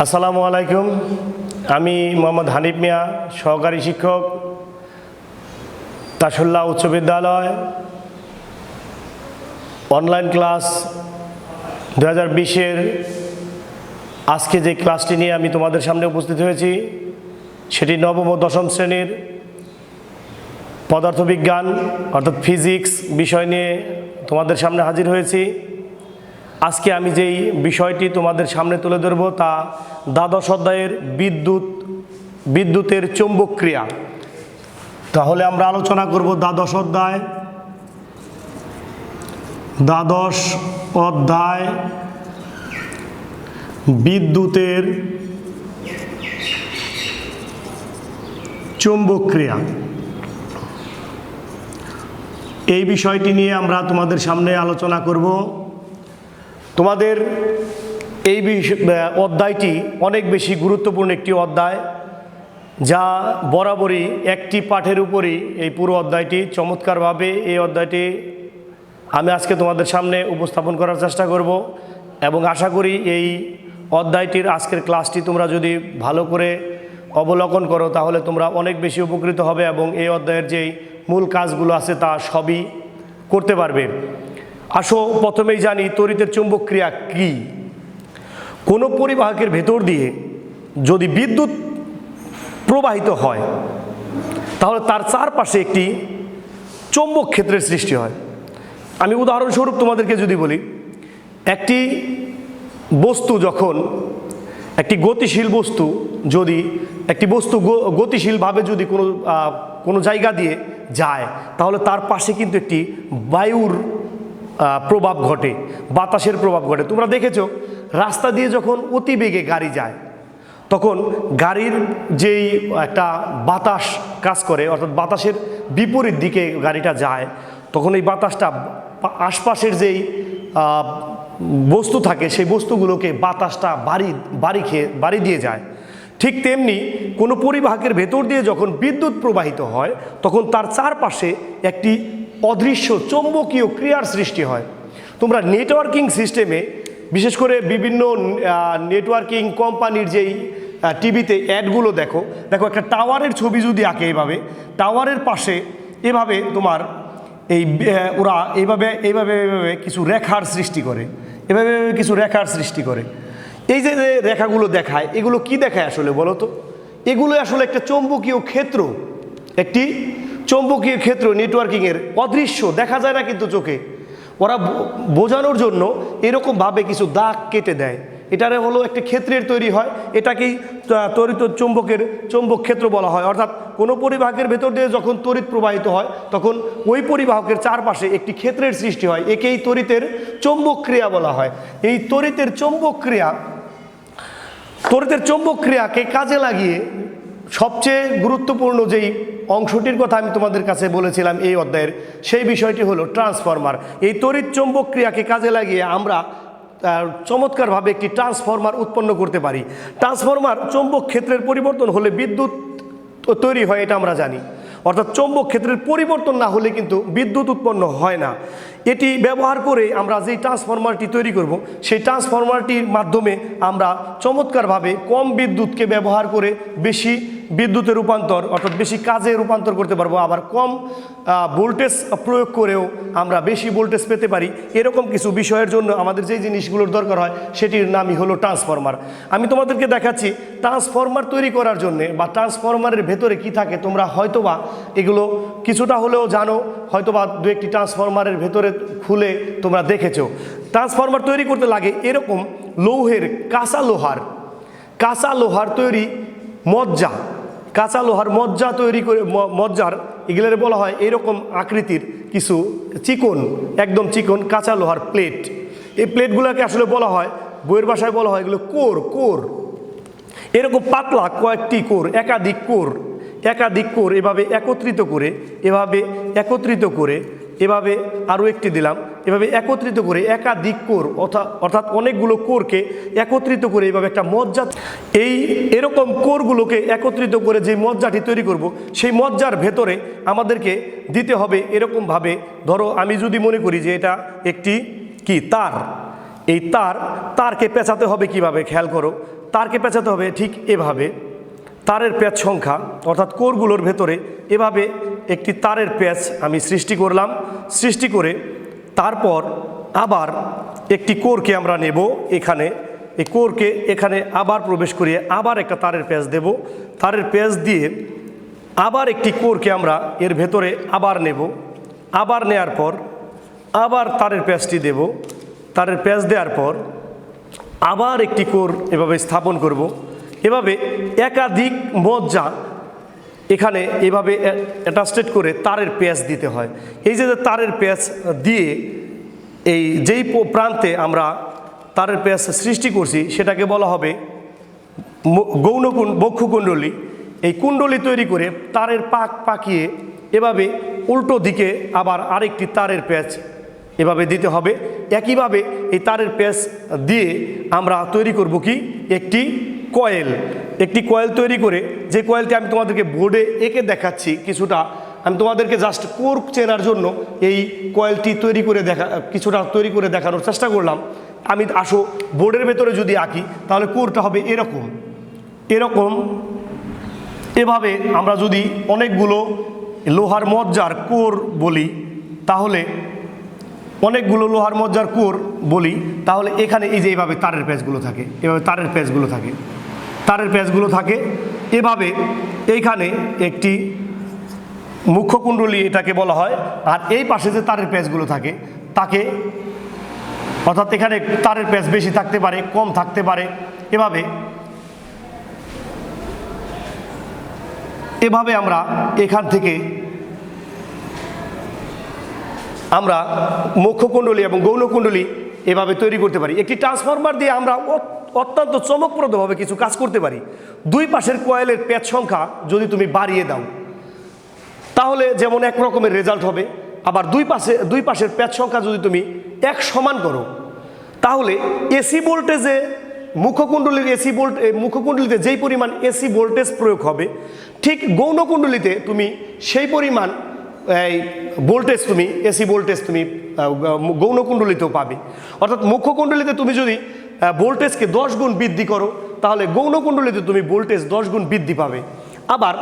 আসসালামু আলাইকুম। আমি মোহাম্মদ হানিফ মিয়া, সহকারী শিক্ষক, তাসুল্লাহ উচ্চ বিদ্যালয়। অনলাইন ক্লাস 2020-এর আজকে যে ক্লাসটি নিয়ে আমি তোমাদের সামনে উপস্থিত হয়েছি সেটি নবম ও দশম শ্রেণীর পদার্থবিজ্ঞান অর্থাৎ ফিজিক্স বিষয় নিয়ে তোমাদের সামনে হাজির হয়েছি। আজকে আমি যেই বিষয়টি তোমাদের সামনে তুলে ধরব তা দ্বাদশ অধ্যায়ের বিদ্যুতের চৌম্বক ক্রিয়া। তাহলে আমরা আলোচনা করব দ্বাদশ অধ্যায় বিদ্যুতের চৌম্বক ক্রিয়া। এই বিষয়টি নিয়ে আমরা তোমাদের সামনে আলোচনা করব। তোমাদের এই অধ্যায়টি অনেক বেশি গুরুত্বপূর্ণ একটি অধ্যায়, যা বরাবরই একটি পাঠের উপরই এই পুরো অধ্যায়টি চমৎকারভাবে এই অধ্যায়টি আমি আজকে তোমাদের সামনে উপস্থাপন করার চেষ্টা করব এবং আশা করি এই অধ্যায়টির আজকের ক্লাসটি তোমরা যদি ভালো করে অবলোকন করো তাহলে তোমরা অনেক বেশি উপকৃত হবে এবং এই অধ্যায়ের যেই মূল কাজগুলো আছে তা সবই করতে পারবে। আসো প্রথমেই জানি তড়িতের চৌম্বক ক্রিয়া কী। কোনো পরিবাহকের ভেতর দিয়ে যদি বিদ্যুৎ প্রবাহিত হয় তাহলে তার চারপাশে একটি চৌম্বক ক্ষেত্রের সৃষ্টি হয়। আমি উদাহরণস্বরূপ তোমাদেরকে যদি বলি, একটি বস্তু যখন একটি গতিশীল বস্তু যদি গতিশীলভাবে যদি কোনো জায়গা দিয়ে যায় তাহলে তার পাশে কিন্তু একটি বায়ুর প্রভাব ঘটে, বাতাসের প্রভাব ঘটে। তোমরা দেখেছো রাস্তা দিয়ে যখন অতি বেগে গাড়ি যায় তখন গাড়ির যেই একটা বাতাস কাজ করে, অর্থাৎ বাতাসের বিপরীত দিকে গাড়িটা যায়, তখন এই বাতাসটা আশপাশের যেই বস্তু থাকে সেই বস্তুগুলোকে বাতাসটা বাড়ি দিয়ে যায়। ঠিক তেমনি কোনো পরিবাহকের ভেতর দিয়ে যখন বিদ্যুৎ প্রবাহিত হয় তখন তার চারপাশে একটি অদৃশ্য চৌম্বকীয় ক্রিয়ার সৃষ্টি হয়। তোমরা নেটওয়ার্কিং সিস্টেমে বিশেষ করে বিভিন্ন নেটওয়ার্কিং কোম্পানির যেই টিভিতে অ্যাডগুলো দেখো একটা টাওয়ারের ছবি যদি আঁকে, এইভাবে টাওয়ারের পাশে এভাবে তোমার ওরা এইভাবে কিছু রেখার সৃষ্টি করে, এই যে রেখাগুলো দেখায়, এগুলো কি দেখায় আসলে বলো তো? এগুলো আসলে একটা চৌম্বকীয় ক্ষেত্র, নেটওয়ার্কিংয়ের অদৃশ্য, দেখা যায় না কিন্তু চোখে। ওরা বোঝানোর জন্য এরকমভাবে কিছু দাগ কেটে দেয়, এটারে হলো একটা ক্ষেত্রের তৈরি হয়, এটাকেই তড়িৎ চৌম্বক ক্ষেত্র বলা হয়। অর্থাৎ কোনো পরিবাহকের ভেতর দিয়ে যখন তড়িৎ প্রবাহিত হয় তখন ওই পরিবাহকের চারপাশে একটি ক্ষেত্রের সৃষ্টি হয়, একেই তড়িতের চৌম্বক ক্রিয়া বলা হয়। এই তড়িতের চৌম্বক ক্রিয়াকে কাজে লাগিয়ে সবচেয়ে গুরুত্বপূর্ণ যেই অংশটির কথা আমি তোমাদের কাছে বলেছিলাম এই অধ্যায়ের, সেই বিষয়টি হলো ট্রান্সফরমার। এই তড়িৎ চৌম্বক ক্রিয়াকে কাজে লাগিয়ে আমরা চমৎকারভাবে একটি ট্রান্সফরমার উৎপন্ন করতে পারি। ট্রান্সফরমার চৌম্বক ক্ষেত্রের পরিবর্তন হলে বিদ্যুৎ তৈরি হয়, এটা আমরা জানি। অর্থাৎ চৌম্বক ক্ষেত্রের পরিবর্তন না হলে কিন্তু বিদ্যুৎ উৎপন্ন হয় না। এটি ব্যবহার করে আমরা যেই ট্রান্সফরমারটি তৈরি করব সেই ট্রান্সফরমারটির মাধ্যমে আমরা চমৎকারভাবে কম বিদ্যুৎকে ব্যবহার করে বেশি বিদ্যুতের রূপান্তর অর্থাৎ বেশি কাজে রূপান্তর করতে পারবো, আবার কম ভোল্টেজ প্রয়োগ করেও আমরা বেশি ভোল্টেজ পেতে পারি। এরকম কিছু বিষয়ের জন্য আমাদের যেই জিনিসগুলোর দরকার হয় সেটির নামই হলো ট্রান্সফরমার। আমি তোমাদেরকে দেখাচ্ছি ট্রান্সফরমার তৈরি করার জন্যে বা ট্রান্সফরমারের ভেতরে কি থাকে তোমরা হয়তোবা এগুলো কিছুটা হলেও জানো, হয়তোবা দু একটি ট্রান্সফরমারের ভেতরে খুলে তোমরা দেখেছো। ট্রান্সফরমার তৈরি করতে লাগে এরকম লৌহের কাঁচা লোহার তৈরি মজ্জা তৈরি করে, মজ্জার এগুলোর বলা হয় এরকম আকৃতির কিছু একদম চিকন কাঁচা লোহার প্লেট। এই প্লেটগুলোকে আসলে বলা হয়, বইয়ের ভাষায় বলা হয় এগুলো কোর। এরকম পাতলা কয়েকটি কোর, একাধিক কোর এভাবে একত্রিত করে এভাবে আরও একটি দিলাম, এভাবে একত্রিত করে একাধিক কোর অর্থাৎ অনেকগুলো কোরকে একত্রিত করে এইভাবে একটা মজ্জা, এরকম কোরগুলোকে একত্রিত করে যে মজ্জাটি তৈরি করব সেই মজ্জার ভেতরে আমাদেরকে দিতে হবে এরকমভাবে। ধরো আমি যদি মনে করি যে এটা একটি তার, এই তারকে পেঁচাতে হবে কিভাবে, খেয়াল করো। তারকে পেঁচাতে হবে ঠিক এভাবে। তারের প্যাচ সংখ্যা অর্থাৎ কোরগুলোর ভেতরে এভাবে একটি তারের প্যাচ আমি সৃষ্টি করলাম। সৃষ্টি করে তারপর আবার একটি কোরকে আমরা নেব এখানে, এই কোরকে এখানে আবার প্রবেশ করিয়ে আবার একটা তারের প্যাচ দেব। তারের প্যাচ দিয়ে আবার একটি কোরকে আমরা এর ভেতরে আবার নেব। আবার নেয়ার পর আবার তারের প্যাচটি দেব। তারের প্যাচ দেওয়ার পর আবার একটি কোর এভাবে স্থাপন করব। এভাবে একাধিক মজ্জা এখানে এভাবে অ্যাটাচড করে তারের প্যাচ দিতে হয়। এই যে তারের প্যাচ দিয়ে এই যেই প্রান্তে আমরা তারের প্যাচ সৃষ্টি করছি সেটাকে বলা হবে গৌণ বক্ষকুণ্ডলী। এই কুণ্ডলী তৈরি করে তারের পাক পাকিয়ে এভাবে উল্টো দিকে আবার আরেকটি তারের প্যাচ এভাবে দিতে হবে। একইভাবে এই তারের প্যাচ দিয়ে আমরা তৈরি করব কি একটি কয়েল। একটি কয়েল তৈরি করে, যে কয়েলটি আমি তোমাদেরকে বোর্ডে এঁকে দেখাচ্ছি কিছুটা, আমি তোমাদেরকে জাস্ট কোর চেনার জন্য এই কয়েলটি কিছুটা তৈরি করে দেখানোর চেষ্টা করলাম। আমি আসো বোর্ডের ভেতরে যদি আঁকি তাহলে কোরটা হবে এরকম এরকম। এভাবে আমরা যদি অনেকগুলো লোহার মজ্জার কোর বলি তাহলে তাহলে এখানে এই যে এইভাবে তারের প্যাচগুলো থাকে, এভাবে তারের প্যাচগুলো থাকে এভাবে। এইখানে একটি মুখ্য কুণ্ডলী এটাকে বলা হয়। আর এই পাশে যে তারের প্যাচগুলো থাকে তাকে, অর্থাৎ এখানে তারের প্যাচ বেশি থাকতে পারে, কম থাকতে পারে। এভাবে আমরা এখান থেকে আমরা মুখ্য কুণ্ডলী এবং গৌণ কুণ্ডলী এভাবে তৈরি করতে পারি। একটি ট্রান্সফরমার দিয়ে আমরা অত্যন্ত চমকপ্রদভাবে কিছু কাজ করতে পারি। দুই পাশের কয়েলের প্যাচ সংখ্যা যদি তুমি বাড়িয়ে দাও তাহলে যেমন এক রকমের রেজাল্ট হবে, আবার দুই পাশের প্যাচ সংখ্যা যদি তুমি এক সমান করো তাহলে এসি ভোল্টেজে মুখ্যকুণ্ডলীতে যেই পরিমাণ এসি ভোল্টেজ প্রয়োগ হবে ঠিক গৌণ কুণ্ডলীতে তুমি সেই পরিমাণ ভোল্টেজ এসি ভোল্টেজ তুমি গৌণ কুণ্ডলীতেও পাবে। অর্থাৎ মুখ্য কুণ্ডলীতে তুমি যদি ভোল্টেজকে 10 গুণ বৃদ্ধি করো তাহলে গৌণ কুণ্ডলীতে তুমি ভোল্টেজ 10 গুণ বৃদ্ধি পাবে। আবার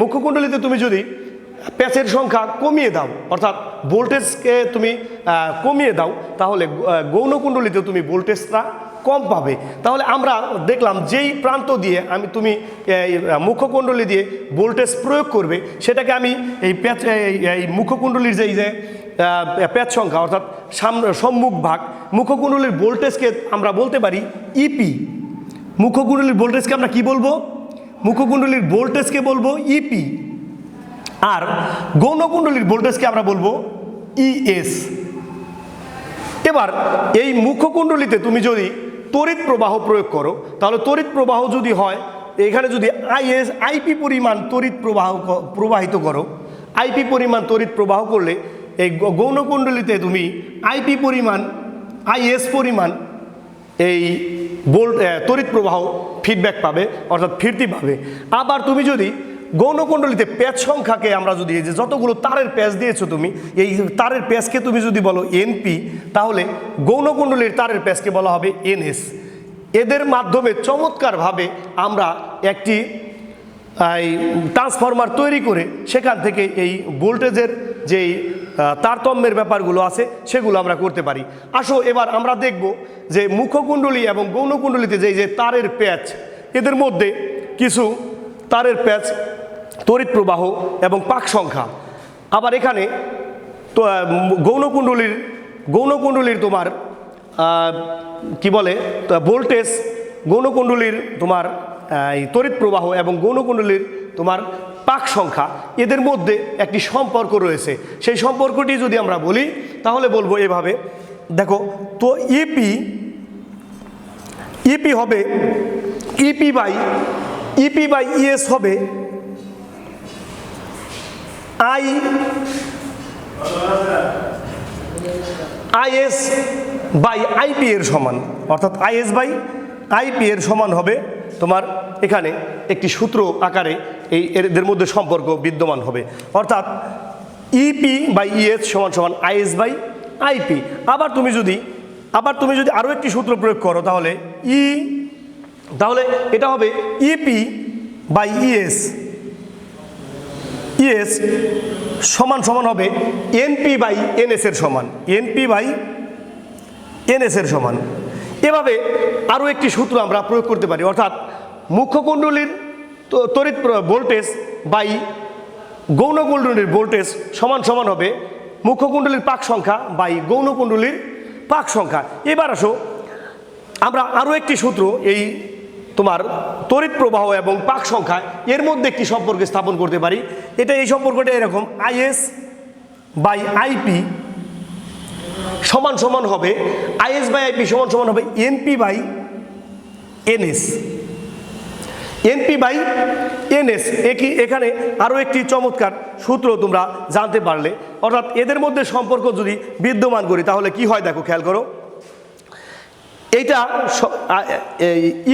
মুখ্য কুণ্ডলীতে তুমি যদি প্যাচের সংখ্যা কমিয়ে দাও, অর্থাৎ ভোল্টেজকে তুমি কমিয়ে দাও, তাহলে গৌণ কুণ্ডলীতে তুমি ভোল্টেজটা কম পাবে। তাহলে আমরা দেখলাম যেই প্রান্ত দিয়ে তুমি মুখ্য কুণ্ডলী দিয়ে ভোল্টেজ প্রয়োগ করবে সেটাকে আমি এই মুখ্য কুণ্ডলীর যে প্যাচ সংখ্যা অর্থাৎ সম্মুখ ভাগ মুখ্য কুণ্ডলীর ভোল্টেজকে আমরা বলতে পারি ইপি। মুখ্য কুণ্ডলীর ভোল্টেজকে আমরা কি বলবো? মুখ্য কুণ্ডলীর ভোল্টেজকে বলবো ইপি। আর গৌণ কুণ্ডলীর ভোল্টেজকে আমরা বলবো ইএস। এবার এই মুখ্য কুণ্ডলীতে তুমি যদি তড়িৎ প্রবাহ প্রয়োগ করো তাহলে তড়িৎ প্রবাহ যদি হয় এখানে যদি আইপি পরিমাণ তড়িৎ প্রবাহিত করো, আইপি পরিমাণ তড়িৎ প্রবাহ করলে এই গৌণ কুণ্ডলীতে তুমি আইএস পরিমাণ এই তড়িৎ প্রবাহ ফিডব্যাক পাবে, অর্থাৎ ফিরতি পাবে। আবার তুমি যদি গৌণ কুণ্ডলীতে প্যাচ সংখ্যাকে আমরা যদি এই যে যতগুলো তারের প্যাচ দিয়েছো তুমি এই তারের প্যাচকে তুমি যদি বলো এনপি তাহলে গৌণ কুণ্ডলীর তারের প্যাচকে বলা হবে এনএস। এদের মাধ্যমে চমৎকারভাবে আমরা একটি ট্রান্সফরমার তৈরি করে সেখান থেকে এই ভোল্টেজের যেই তারতম্যের ব্যাপারগুলো আছে সেগুলো আমরা করতে পারি। আসো এবার আমরা দেখব যে মুখ্য কুণ্ডলী এবং গৌণ কুণ্ডলীতে যে তারের প্যাচ, এদের মধ্যে কিছু তারের প্যাচ, তড়িৎ প্রবাহ এবং পাক সংখ্যা। আবার এখানে তো গৌণ কুণ্ডলীর তোমার কি বলে ভোল্টেজ, গৌণ কুণ্ডলীর তোমার তড়িৎ প্রবাহ এবং গৌণ কুণ্ডলীর তোমার পাক সংখ্যা, এদের মধ্যে একটি সম্পর্ক রয়েছে। সেই সম্পর্কটি যদি আমরা বলি তাহলে বলবো এভাবে, দেখো তো ইপি হবে ইপি বাই ইএস হবে আইএস বাই আইপি এর সমান, অর্থাৎ আইএস বাই আইপি এর সমান হবে তোমার এখানে একটি সূত্র আকারে এদের মধ্যে সম্পর্ক বিদ্যমান হবে, অর্থাৎ ইপি বাই ইএস সমান সমান আইএস বাই আইপি। আবার তুমি যদি আবার তুমি যদি আরও একটি সূত্র প্রয়োগ করো তাহলে তাহলে এটা হবে ইপি বাই ইএস, ইএস সমান সমান হবে এনপি বাই এনএস এর সমান, এনপি বাই এনএস এর সমান। এভাবে আরও একটি সূত্র আমরা প্রয়োগ করতে পারি, অর্থাৎ মুখ্য কুণ্ডলীর তড়িৎ ভোল্টেজ বাই গৌণ কুণ্ডলীর ভোল্টেজ সমান সমান হবে মুখ্য কুণ্ডলীর পাক সংখ্যা বাই গৌণ কুণ্ডলীর পাক সংখ্যা। এবার আসো আমরা আরও একটি সূত্র এই তোমার তড়িৎ প্রবাহ এবং পাক সংখ্যা এর মধ্যে একটি সম্পর্ক স্থাপন করতে পারি। এটা এই সম্পর্কটা এরকম, আইএস বাই আইপি সমান সমান হবে, আইএস বাই আইপি সমান সমান হবে NP by NS, NP by NS. এখানে আরও একটি চমৎকার সূত্র তোমরা জানতে পারলে, অর্থাৎ এদের মধ্যে সম্পর্ক যদি বিদ্যমান করি তাহলে কি হয় দেখো, খেয়াল করো। এইটা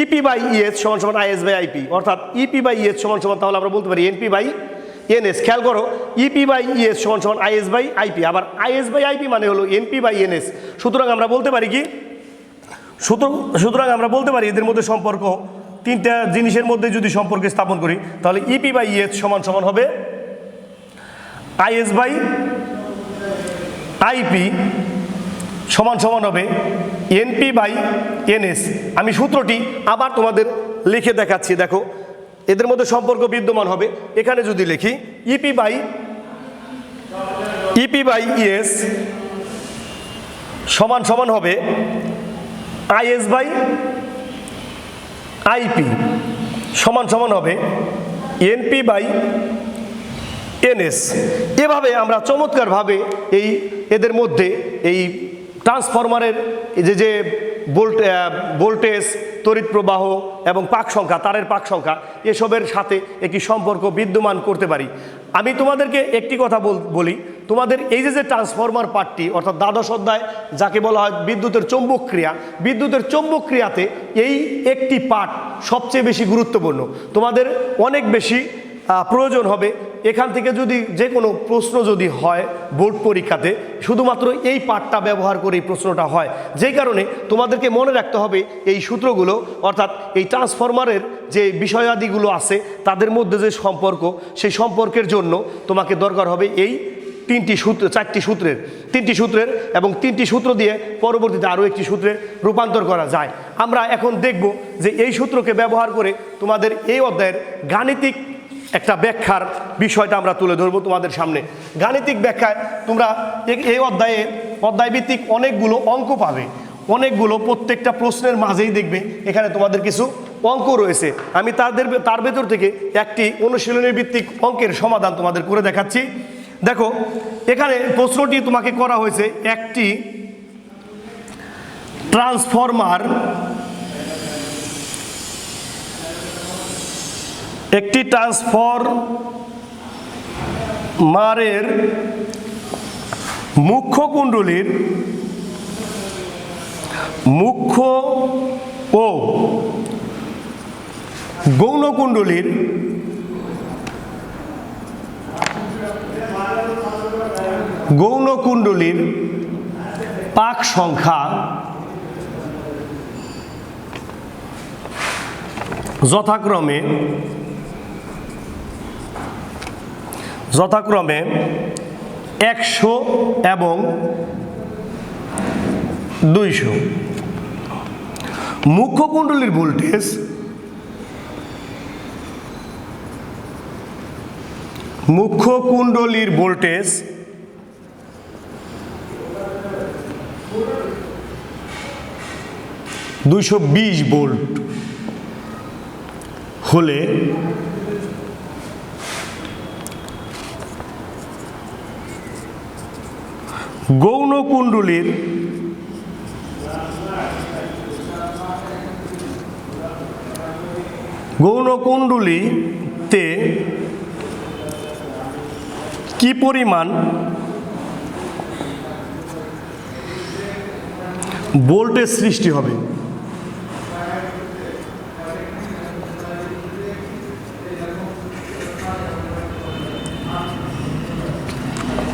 ইপি বাই ইএস সমান সমান আইএস বাই আইপি, অর্থাৎ ইপি বাই ইএস সমান সমান তাহলে আমরা বলতে পারি এনপি বাই এনএস। খেয়াল করো, ইপি বাই ইএস সমান সমান আইএস বাই আইপি, আবার আইএস বাই আইপি মানে হলো এনপি বাই এনএস। সুতরাং আমরা বলতে পারি কি, সুতরাং আমরা বলতে পারি এদের মধ্যে সম্পর্ক, তিনটা জিনিসের মধ্যে যদি সম্পর্ক স্থাপন করি তাহলে ইপি বাই ইএস সমান সমান হবে আইএস বাই আইপি সমান সমান হবে এনপি বাই এনএস। আমি সূত্রটি আবার তোমাদের লিখে দেখাচ্ছি, দেখো এদের মধ্যে সম্পর্ক বিদ্যমান হবে। এখানে যদি লিখি ইপি বাই ইএস সমান সমান হবে আইএস বাই আইপি সমান সমান হবে এনপি বাই এনএস। এভাবে আমরা চমৎকারভাবে এদের মধ্যে এই ট্রান্সফরমারের যে ভোল্টেজ, তড়িৎ প্রবাহ এবং পাক সংখ্যা, তারের পাক সংখ্যা এসবের সাথে একটি সম্পর্ক বিদ্যমান করতে পারি। আমি তোমাদেরকে একটি কথা বলি, তোমাদের এই যে ট্রান্সফরমার পার্টটি অর্থাৎ দ্বাদশ অধ্যায় যাকে বলা হয় বিদ্যুতের চৌম্বক ক্রিয়া, বিদ্যুতের চৌম্বক ক্রিয়াতে এই একটি পার্ট সবচেয়ে বেশি গুরুত্বপূর্ণ, তোমাদের অনেক বেশি প্রয়োজন হবে। এখান থেকে যদি যে কোনো প্রশ্ন যদি হয় বোর্ড পরীক্ষাতে, শুধুমাত্র এই পার্টটা ব্যবহার করে এই প্রশ্নটা হয়, যেই কারণে তোমাদেরকে মনে রাখতে হবে এই সূত্রগুলো, অর্থাৎ এই ট্রান্সফরমারের যে বিষয়াদিগুলো আছে তাদের মধ্যে যে সম্পর্ক, সেই সম্পর্কের জন্য তোমাকে দরকার হবে এই চারটি সূত্রের এবং তিনটি সূত্র দিয়ে পরবর্তীতে আরও একটি সূত্রে রূপান্তর করা যায়। আমরা এখন দেখব যে এই সূত্রকে ব্যবহার করে তোমাদের এই অধ্যায়ের গাণিতিক একটা ব্যাখ্যার বিষয়টা আমরা তুলে ধরবো তোমাদের সামনে। গাণিতিক ব্যাখ্যায় তোমরা এই অধ্যায়ভিত্তিক অনেকগুলো অঙ্ক পাবে, অনেকগুলো, প্রত্যেকটা প্রশ্নের মাঝেই দেখবে এখানে তোমাদের কিছু অঙ্ক রয়েছে। আমি তার ভেতর থেকে একটি অনুশীলনী ভিত্তিক অঙ্কের সমাধান তোমাদের করে দেখাচ্ছি। দেখো এখানে প্রশ্নটি তোমাকে করা হয়েছে, একটি ট্রান্সফরমারের মুখ্য কুণ্ডলীর মুখ্য ও গৌণ কুণ্ডলীর পাক সংখ্যা যথাক্রমে 100 এবং 200। মুখ্য কুণ্ডলীর ভোল্টেজ 220 ভোল্ট হলে গৌণ কুণ্ডলীতে কি পরিমাণ ভোল্টেজ সৃষ্টি হবে।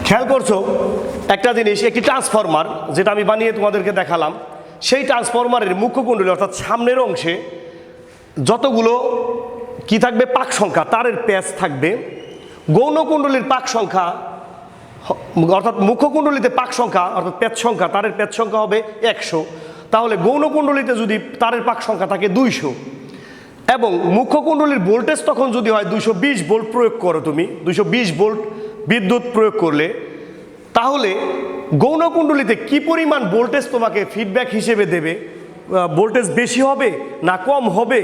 খেয়াল করছো একটা জিনিস, একটি ট্রান্সফরমার যেটা আমি বানিয়ে তোমাদেরকে দেখালাম, সেই ট্রান্সফরমারের মুখ্য কুণ্ডলী অর্থাৎ সামনের অংশে যতগুলো কি থাকবে পাক সংখ্যা তারের প্যাচ থাকবে, গৌণ কুণ্ডলীর পাক সংখ্যা অর্থাৎ মুখ্য কুণ্ডলীতে পাক সংখ্যা অর্থাৎ প্যাচ সংখ্যা তারের প্যাচ সংখ্যা হবে 100, তাহলে গৌণ কুণ্ডলীতে যদি তারের পাক সংখ্যা থাকে 200 এবং মুখ্য কুণ্ডলীর ভোল্টেজ তখন যদি হয় 220 ভোল্ট প্রয়োগ করো, তুমি 220 ভোল্ট বিদ্যুৎ প্রয়োগ করলে, তাহলে গৌণ কুণ্ডলীতে কি পরিমাণ ভোল্টেজ তোমাকে ফিডব্যাক হিসেবে দেবে, ভোল্টেজ বেশি হবে না কম হবে,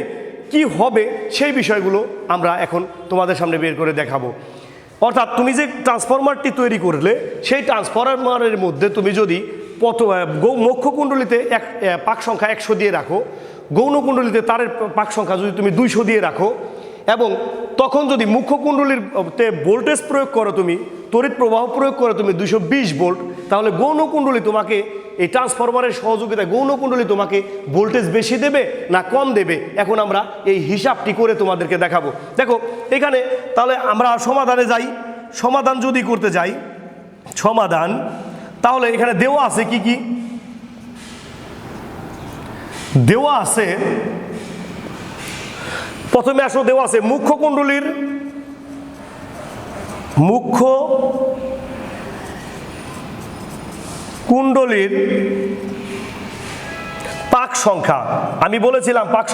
কি হবে সেই বিষয়গুলো আমরা এখন তোমাদের সামনে বের করে দেখাবো। অর্থাৎ তুমি যে ট্রান্সফরমারটি তৈরি করলে সেই ট্রান্সফরমারের মধ্যে তুমি যদি মুখ্য কুণ্ডলীতে পাক সংখ্যা 100 দিয়ে রাখো, গৌণ কুণ্ডলীতে তারের পাক সংখ্যা যদি তুমি 200 দিয়ে রাখো এবং তখন যদি মুখ্য কুণ্ডলীর ভোল্টেজ প্রয়োগ করো, তুমি তড়িৎ প্রবাহ প্রয়োগ করো তুমি 220 ভোল্ট, তাহলে গৌণ কুণ্ডলী তোমাকে এই ট্রান্সফরমারের সহযোগিতায় গৌণ কুণ্ডলী তোমাকে ভোল্টেজ বেশি দেবে না কম দেবে, এখন আমরা এই হিসাবটি করে তোমাদেরকে দেখাবো। দেখো এখানে তাহলে আমরা সমাধানে যাই, সমাধান যদি করতে যাই সমাধান, তাহলে এখানে দেওয়া আছে কি কি, দেওয়া আছে প্রথমে আসলে দেওয়া আছে মুখ্য কুণ্ডলীর পাক সংখ্যা। আমি বলেছিলাম পাক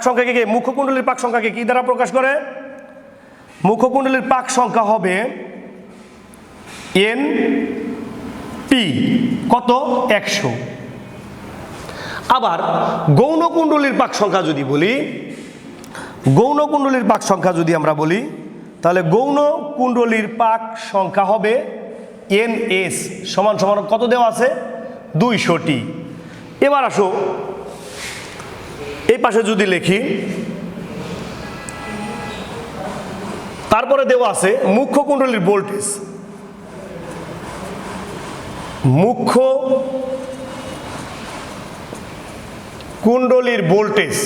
সংখ্যাকে কি মুখ্য কুণ্ডলীর পাক সংখ্যাকে কি দ্বারা প্রকাশ করে, মুখ্য কুণ্ডলীর পাক সংখ্যা হবে এন পি কত 100। আবার গৌণ কুণ্ডলীর পাক সংখ্যা যদি বলি, গৌণ কুণ্ডলীর পাক সংখ্যা যদি আমরা বলি, তাহলে গৌণ কুণ্ডলীর পাক সংখ্যা হবে এন এস সমান সমান কত দেওয়া আছে 200টি। এবার আসো এই পাশে যদি লিখি, তারপরে দেওয়া আছে মুখ্য কুণ্ডলীর ভোল্টেজ, মুখ্য কুণ্ডলীর ভোল্টেজ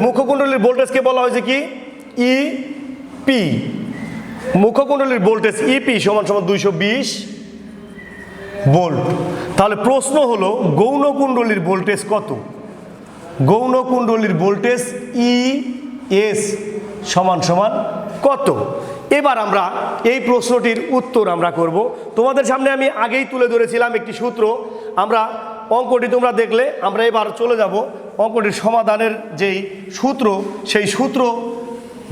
মুখ্য কুণ্ডলীর ভোল্টেজকে বলা হয়েছে কি ইপি, মুখ্য কুণ্ডলীর ভোল্টেজ ইপি সমান সমান 220 ভোল্ট। তাহলে প্রশ্ন হলো গৌণ কুণ্ডলীর ভোল্টেজ কত, গৌণ কুণ্ডলীর ভোল্টেজ ই এস সমান সমান কত। এবার আমরা এই প্রশ্নটির উত্তর আমরা করব। তোমাদের সামনে আমি আগেই তুলে ধরেছিলাম একটি সূত্র, আমরা অঙ্কটি তোমরা দেখলে, আমরা এবার চলে যাব অঙ্কটির সমাধানের যেই সূত্র, সেই সূত্র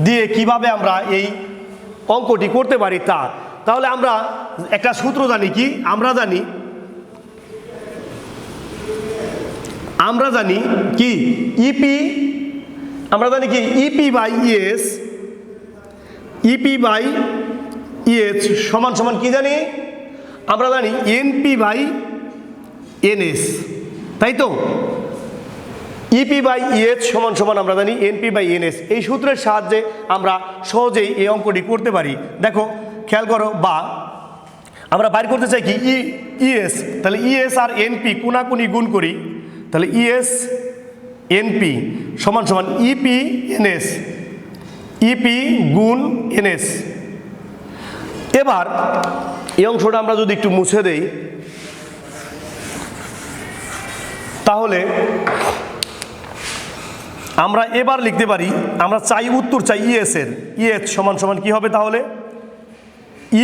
দিয়ে কিভাবে আমরা এই অঙ্কটি করতে পারি তা। তাহলে আমরা একটা সূত্র জানি কি, আমরা জানি কি ইপি, আমরা জানি কি EP by ES, EP by ES সমান সমান কি জানি, আমরা জানি এনপি বাই এনএস, তাই তো। ইপি বাই ইএস সমান সমান আমরা জানি এনপি বাই এনএস। এই সূত্রের সাহায্যে আমরা সহজেই এই অঙ্কটি করতে পারি। দেখো খেয়াল করো, বা আমরা বাইর করতে চাই কি ইএস, তাহলে ইএস আর এনপি কোনাকুনি গুণ করি, তাহলে ইএস এনপি সমান সমান ইপি এনএস, ইপি গুণ এনএস। এবার এই অংশটা আমরা যদি একটু মুছে দেই, তাহলে আমরা এবার লিখতে পারি, আমরা চাই উত্তর চাই ইএস এর, ইএস সমান সমান কি হবে তাহলে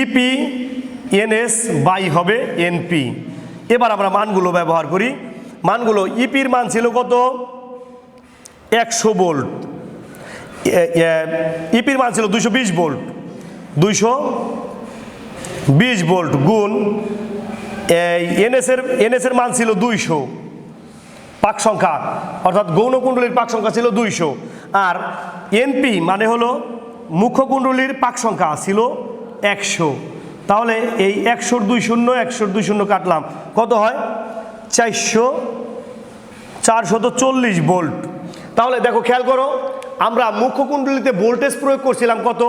ইপি এনএস বাই হবে এনপি। এবার আমরা মানগুলো ব্যবহার করি, মানগুলো ইপির মান ছিল কত 100 ভোল্ট, ইপির মান ছিল 220 ভোল্ট, 220 ভোল্ট গুণ এনএস এর মান ছিল 200, পাক সংখ্যা অর্থাৎ গৌণ কুণ্ডলীর পাক সংখ্যা ছিল 200, আর এনপি মানে হলো মুখ্য কুণ্ডলীর পাক সংখ্যা ছিল 100। তাহলে এই 100 2 শূন্য 100 2 শূন্য কাটলাম, কত হয় 440 ভোল্ট। তাহলে দেখো খেয়াল করো, আমরা মুখ্য কুণ্ডলীতে ভোল্টেজ প্রয়োগ করছিলাম কত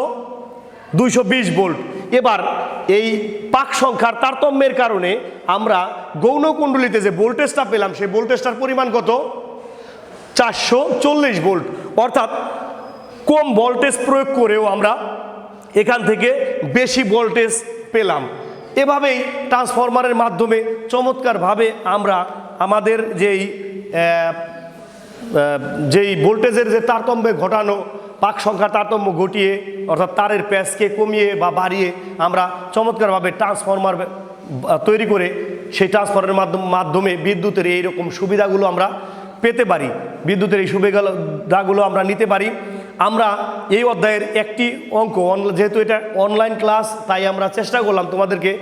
220 ভোল্ট। এবার এই পাক সংখ্যার তারতম্যের কারণে আমরা গৌণ কুণ্ডলীতে যে ভোল্টেজটা পেলাম সেই ভোল্টেজটার পরিমাণ কত 440 ভোল্ট, অর্থাৎ কম ভোল্টেজ প্রয়োগ করেও আমরা এখান থেকে বেশি ভোল্টেজ পেলাম। এভাবেই ট্রান্সফরমারের মাধ্যমে চমৎকারভাবে আমরা আমাদের যেই ভোল্টেজের যে তারতম্যে ঘটানো পাক সংখ্যার তারতম্য ঘটিয়ে অর্থাৎ তারের প্যাচকে কমিয়ে বা বাড়িয়ে আমরা চমৎকারভাবে ট্রান্সফরমার তৈরি করে সেই ট্রান্সফরমারের মাধ্যমে বিদ্যুতের এইরকম সুবিধাগুলো আমরা পেতে পারি, বিদ্যুতের এই সুবিধাগুলো আমরা নিতে পারি। আমরা এই অধ্যায়ের একটি অঙ্ক, যেহেতু এটা অনলাইন ক্লাস, তাই আমরা চেষ্টা করলাম তোমাদেরকে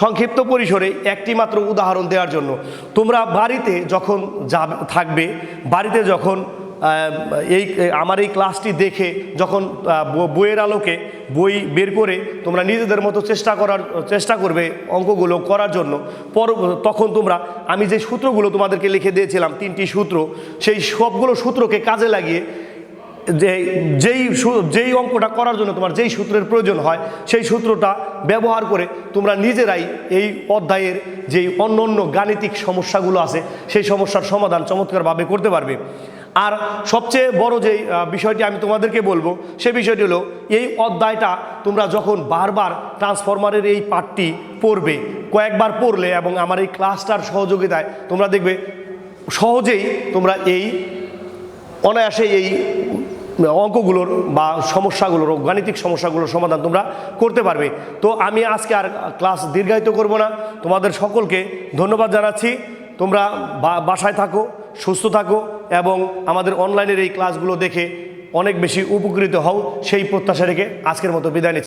সংক্ষিপ্ত পরিসরে একটি মাত্র উদাহরণ দেওয়ার জন্য। তোমরা বাড়িতে যখন থাকবে, বাড়িতে যখন আমার এই ক্লাসটি দেখে যখন বইয়ের আলোকে বই বের করে তোমরা নিজেদের মতো চেষ্টা করবে অঙ্কগুলো করার জন্য, তখন তোমরা আমি যে সূত্রগুলো তোমাদেরকে লিখে দিয়েছিলাম 3টি সূত্র, সেই সবগুলো সূত্রকে কাজে লাগিয়ে যেই অঙ্কটা করার জন্য তোমার যেই সূত্রের প্রয়োজন হয় সেই সূত্রটা ব্যবহার করে তোমরা নিজেরাই এই অধ্যায়ের যেই অন্য গাণিতিক সমস্যাগুলো আছে সেই সমস্যার সমাধান চমৎকারভাবে করতে পারবে। আর সবচেয়ে বড় যেই বিষয়টি আমি তোমাদেরকে বলবো সেই বিষয়টি হলো, এই অধ্যায়টা তোমরা যখন বারবার ট্রান্সফরমারের এই পাঠটি পড়বে, কয়েকবার পড়লে এবং আমার এই ক্লাসটার সহযোগিতায় তোমরা দেখবে সহজেই তোমরা এই অনায়াসে এই অঙ্কগুলোর বা সমস্যাগুলোর, গাণিতিক সমস্যাগুলোর সমাধান তোমরা করতে পারবে। তো আমি আজকে আর ক্লাস দীর্ঘায়িত করব না, তোমাদের সকলকে ধন্যবাদ জানাচ্ছি। তোমরা বাসায় থাকো, সুস্থ থাকো এবং আমাদের অনলাইনের এই ক্লাসগুলো দেখে অনেক বেশি উপকৃত হও, সেই প্রত্যাশা রেখে আজকের মতো বিদায় নিচ্ছি।